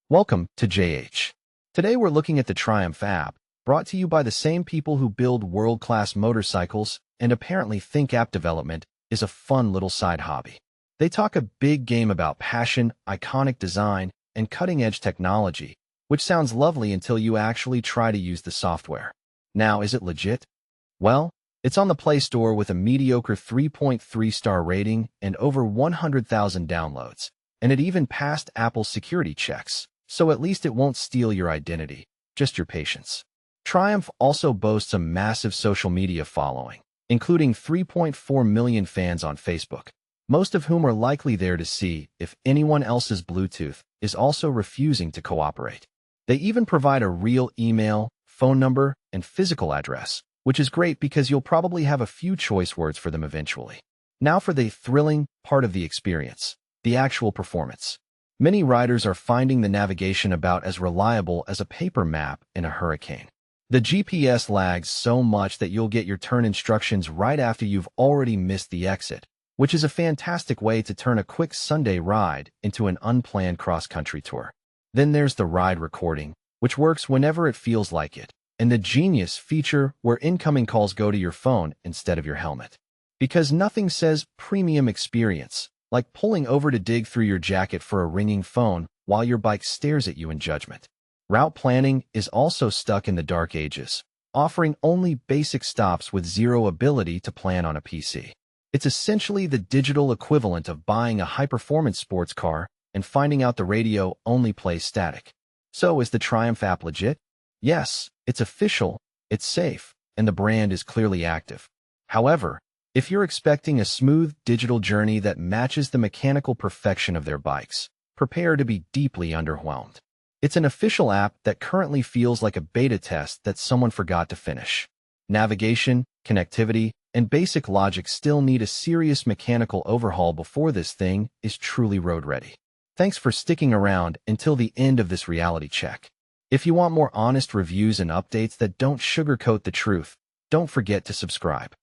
Welcome to JH. Today we're looking at the Triumph app, brought to you by the same people who build world-class motorcycles and apparently think app development is a fun little side hobby. They talk a big game about passion, iconic design, and cutting-edge technology, which sounds lovely until you actually try to use the software. Now, is it legit? Well, it's on the Play Store with a mediocre 3.3-star rating and over 100,000 downloads, and it even passed Apple's security checks. So at least it won't steal your identity, just your patience. Triumph also boasts a massive social media following, including 3.4 million fans on Facebook, most of whom are likely there to see if anyone else's Bluetooth is also refusing to cooperate. They even provide a real email, phone number, and physical address, which is great because you'll probably have a few choice words for them eventually. Now for the thrilling part of the experience, the actual performance. Many riders are finding the navigation about as reliable as a paper map in a hurricane. The GPS lags so much that you'll get your turn instructions right after you've already missed the exit, which is a fantastic way to turn a quick Sunday ride into an unplanned cross-country tour. Then there's the ride recording, which works whenever it feels like it, and the genius feature where incoming calls go to your phone instead of your helmet. Because nothing says premium experience like pulling over to dig through your jacket for a ringing phone while your bike stares at you in judgment. Route planning is also stuck in the dark ages, offering only basic stops with zero ability to plan on a PC. It's essentially the digital equivalent of buying a high-performance sports car and finding out the radio only plays static. So is the Triumph app legit? Yes, it's official, it's safe, and the brand is clearly active. However, if you're expecting a smooth digital journey that matches the mechanical perfection of their bikes, prepare to be deeply underwhelmed. It's an official app that currently feels like a beta test that someone forgot to finish. Navigation, connectivity, and basic logic still need a serious mechanical overhaul before this thing is truly road-ready. Thanks for sticking around until the end of this reality check. If you want more honest reviews and updates that don't sugarcoat the truth, don't forget to subscribe.